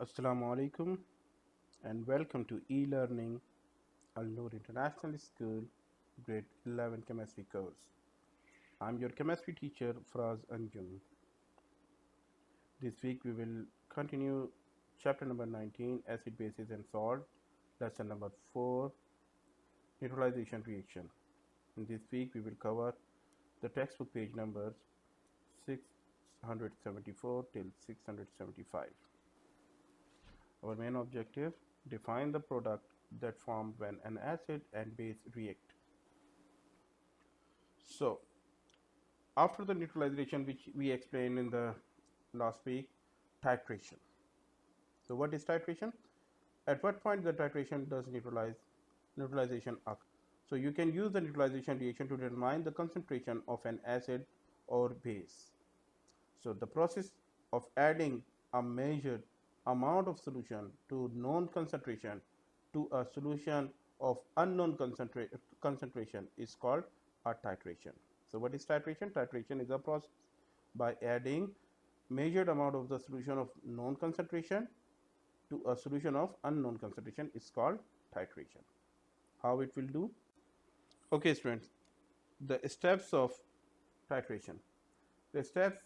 Assalamu alaikum and welcome to e-learning Al Noor International School grade 11 chemistry course. I'm your chemistry teacher Fraz Anjum. This week we will continue chapter number 19 acid bases and salt, lesson number 4 neutralization reaction. In this week we will cover the textbook page numbers 674 till 675. Our main objective: define the product that form when an acid and base react. So, after the neutralization, which we explained in the last week, titration. So, what is titration? At what point the titration does neutralization occur? So, you can use the neutralization reaction to determine the concentration of an acid or base. So, the process of adding a measured amount of solution to known concentration to a solution of unknown concentration is called a titration. So, what is titration? Titration is a process by adding measured amount of the solution of known concentration to a solution of unknown concentration is called titration. How it will do? Okay, students, the steps of titration. The steps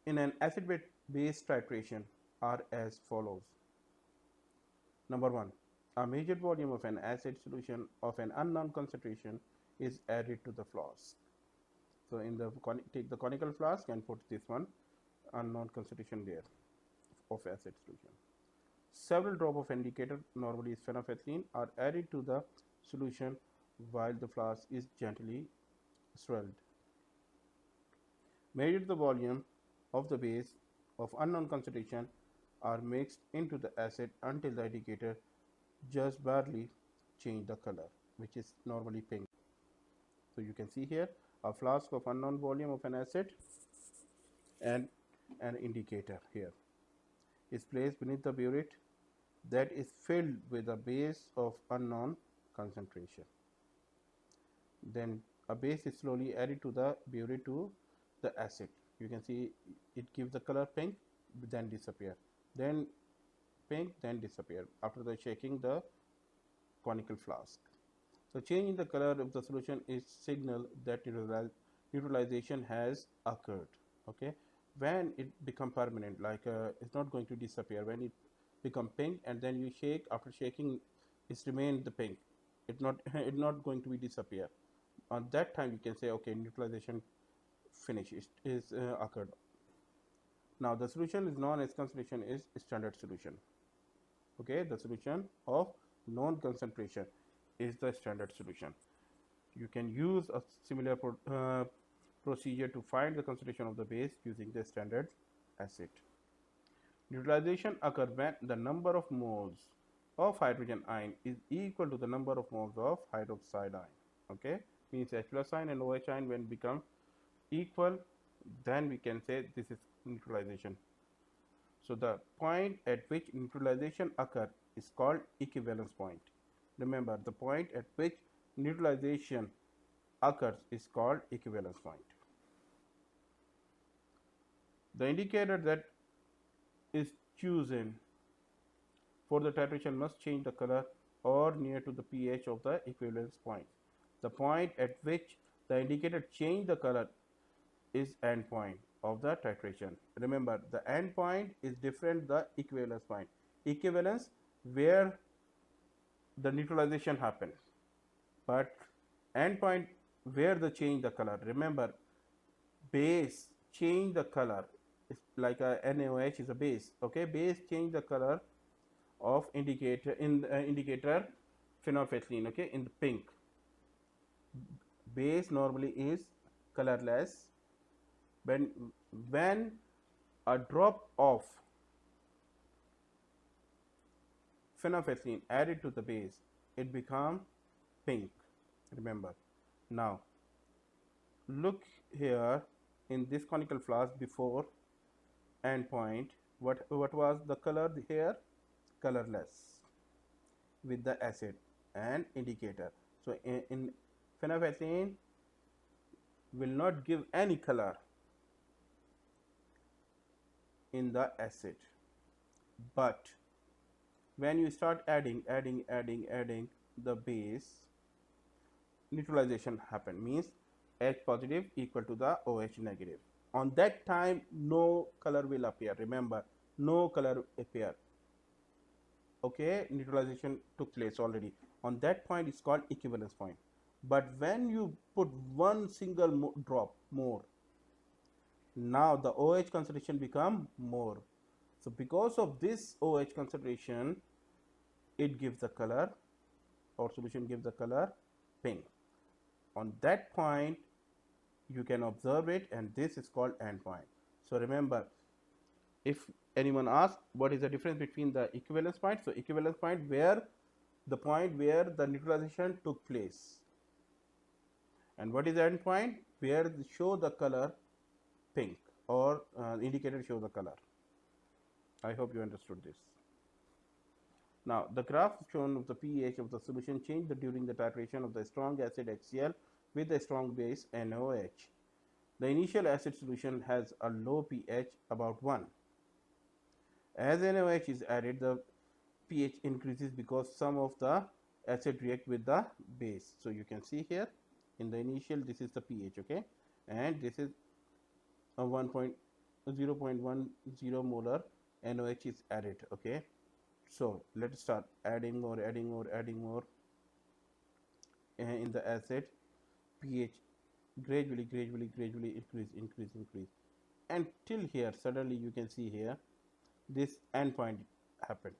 in an acid base titration are as follows. Number 1. A measured volume of an acid solution of an unknown concentration is added to the flask. So take the conical flask and put this one unknown concentration there of acid solution. Several drops of indicator, normally is phenolphthalein, are added to the solution while the flask is gently swirled. Measure the volume of the base of unknown concentration are mixed into the acid until the indicator just barely change the color, which is normally pink. So you can see here a flask of unknown volume of an acid and an indicator here is placed beneath the burette that is filled with a base of unknown concentration. Then a base is slowly added to the burette to the acid. You can see it gives the color pink, then disappear, then pink, then disappear after the shaking the conical flask. So change in the color of the solution is signal that neutralization has occurred. Okay, when it become permanent, like it's not going to disappear. When it become pink and then you shake, after shaking, it's remain the pink. It not going to be disappear. On that time you can say okay, neutralization finish is occurred. Now the solution is known as concentration is standard solution. Okay, the solution of known concentration is the standard solution. You can use a similar procedure to find the concentration of the base using the standard acid. Neutralization occurs when the number of moles of hydrogen ion is equal to the number of moles of hydroxide ion. Okay, means H plus ion and OH ion when become equal, then we can say this is neutralization. So the point at which neutralization occurs is called equivalence point. Remember, the point at which neutralization occurs is called equivalence point. The indicator that is chosen for the titration must change the color or near to the pH of the equivalence point. The point at which the indicator change the color is end point of the titration. Remember, the end point is different the equivalence point. Equivalence where the neutralization happens, but end point where the change the color. Remember, base change the color. It's like a NaOH is a base. Okay, base change the color of indicator in indicator phenolphthalein. Okay, in the pink. Base normally is colorless. When a drop of phenolphthalein added to the base, it becomes pink. Remember. Now look here in this conical flask before end point. What was the color here? Colorless with the acid and indicator. So in phenolphthalein will not give any color in the acid. But when you start adding the base, neutralization happen, means H positive equal to the OH negative. On that time, no color will appear. Remember, no color appear. Okay, neutralization took place already. On that point, it's called equivalence point. But when you put one single drop more, now the OH concentration become more. So because of this OH concentration, it gives the color, or solution gives the color pink. On that point, you can observe it, and this is called endpoint. So remember, if anyone asks what is the difference between the equivalence point, so equivalence point where the point where the neutralization took place, and what is the endpoint where they show the color pink, or indicator show the color. I hope you understood this. Now the graph shown of the pH of the solution changed during the titration of the strong acid HCl with the strong base NaOH. The initial acid solution has a low pH, about 1. As NaOH is added, the pH increases because some of the acid react with the base. So you can see here in the initial, this is the pH, okay, and this is a 0.10 molar NaOH is added, okay. So let's start adding more in the acid. pH gradually increase until here suddenly you can see here this endpoint happened.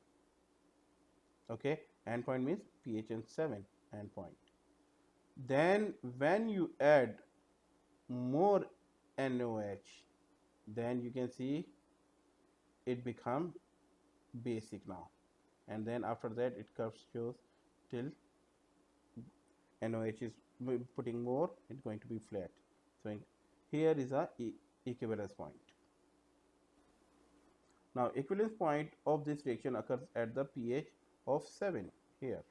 Okay, endpoint means pH and 7 endpoint. Then when you add more NaOH, then you can see it become basic now, and then after that it curves shows till NaOH is putting more, it's going to be flat. So here is a equivalence point. Now equivalence point of this reaction occurs at the pH of 7 here.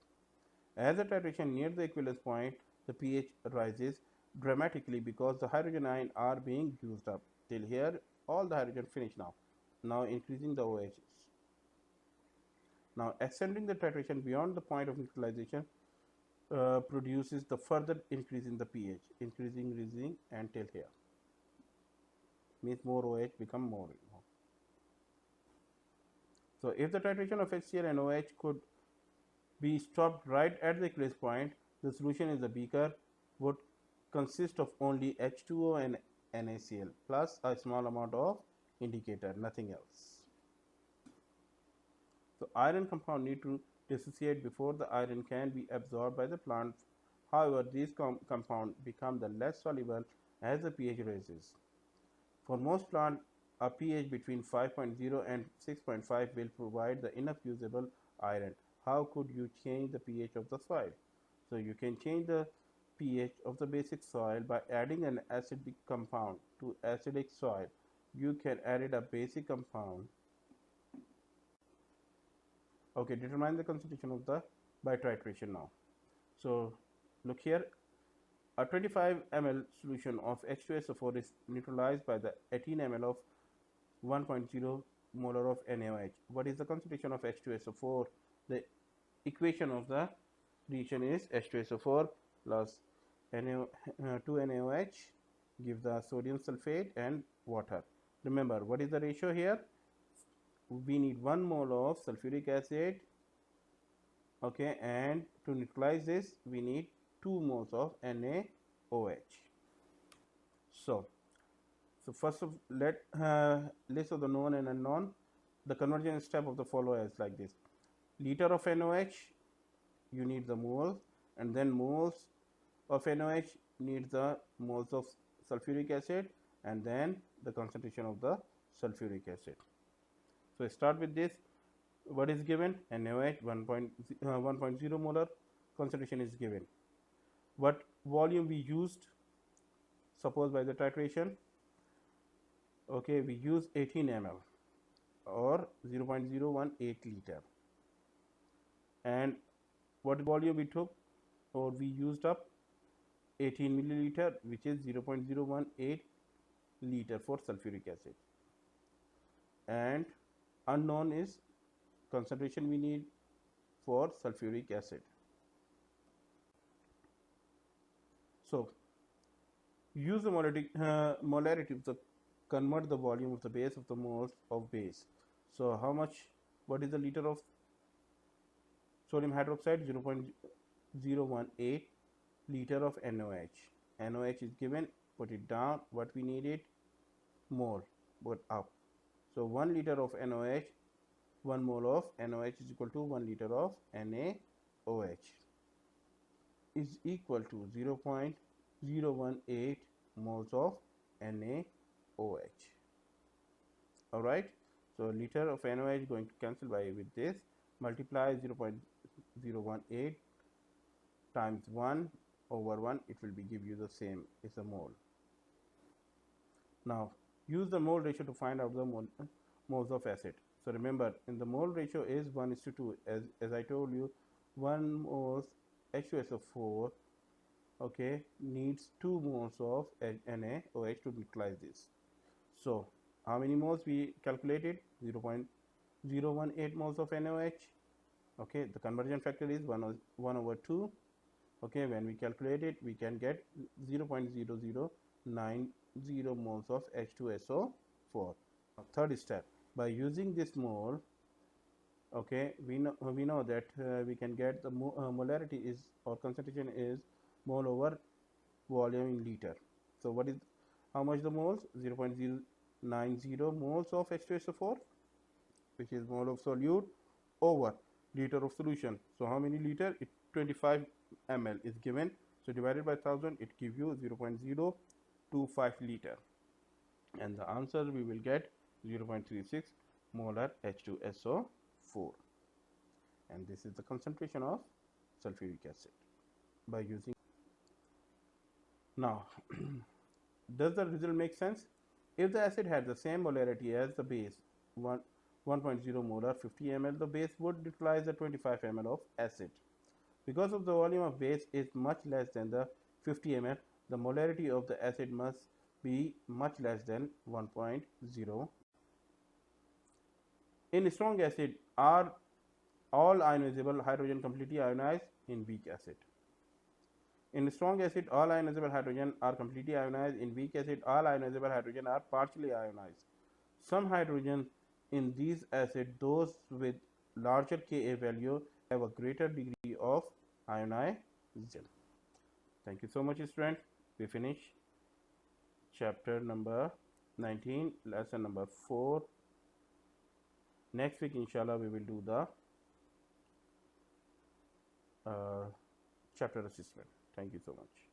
As the titration near the equivalence point, the pH rises dramatically because the hydrogen ions are being used up. Till here all the hydrogen finished now. Now increasing the OHs. Now extending the titration beyond the point of neutralization produces the further increase in the pH, increasing until here. Means more OH become more. So if the titration of HCl and OH could be stopped right at the equivalence point, the solution in the beaker would consist of only H2O and NaCl plus a small amount of indicator, nothing else. So iron compound need to dissociate before the iron can be absorbed by the plant. However, these compounds become the less soluble as the pH rises. For most plants, a pH between 5.0 and 6.5 will provide the enough usable iron. How could you change the pH of the soil? So you can change the pH of the basic soil by adding an acidic compound to acidic soil. You can add a basic compound. Okay, determine the concentration of the by titration now. So look here, a 25 ml solution of H2SO4 is neutralized by the 18 ml of 1.0 molar of NaOH. What is the concentration of H2SO4? The equation of the reaction is H2SO4 plus 2 NaOH give the sodium sulfate and water. Remember, what is the ratio here? We need 1 mole of sulfuric acid, okay, and to neutralize this we need 2 moles of NaOH. So first of list of the known and unknown. The conversion step of the follower is like this: liter of NaOH, you need the moles, and then moles of NaOH need the moles of sulfuric acid, and then the concentration of the sulfuric acid. So start with this. What is given? NaOH 1.0 molar concentration is given. What volume we used? Suppose by the titration, okay, we use 18 ml or 0.018 liter. And what volume we took, or we used up 18 milliliter, which is 0.018 liter for sulfuric acid. And unknown is concentration we need for sulfuric acid. So use the molarity to convert the volume of the base of the moles of base. So how much, what is the liter of sodium hydroxide? 0.018 liter of NOH. NOH is given, put it down, what we need it, mole, put up. So 1 liter of NOH, 1 mole of NOH is equal to 1 liter of NaOH is equal to 0.018 moles of NaOH. Alright, so liter of NaOH is going to cancel by with this, multiply 0.018 times 1 over 1, it will be give you the same, it's a mole. Now use the mole ratio to find out the moles of acid. So remember, in the mole ratio is 1:2, as I told you, 1 moles H2SO4, okay, needs 2 moles of NaOH to neutralize this. So how many moles we calculated? 0.018 moles of NaOH. Okay, the conversion factor is 1 over 2. Okay, when we calculate it, we can get 0.0090 moles of H2SO4. Third step, by using this mole, okay, we know that we can get the molarity is, or concentration is, mole over volume in liter. So what is, how much the moles? 0.090 moles of H2SO4, which is mole of solute over liter of solution. So how many liter? 25 ml is given, so divided by 1000, it gives you 0.025 liter, and the answer we will get 0.36 molar H2SO4, and this is the concentration of sulfuric acid by using. Now does the result make sense? If the acid had the same molarity as the base, 1.0 molar 50 ml, the base would neutralize the 25 ml of acid. Because of the volume of base is much less than the 50 ml, the molarity of the acid must be much less than 1.0. In strong acid, are all ionizable hydrogen completely ionized? In weak acid, in strong acid, all ionizable hydrogen are completely ionized. In weak acid, all ionizable hydrogen are partially ionized. Some hydrogen in these acids, those with larger Ka value, have a greater degree of ionization. Thank you so much, students. We finish chapter number 19, lesson number 4. Next week, inshallah, we will do the chapter assessment. Thank you so much.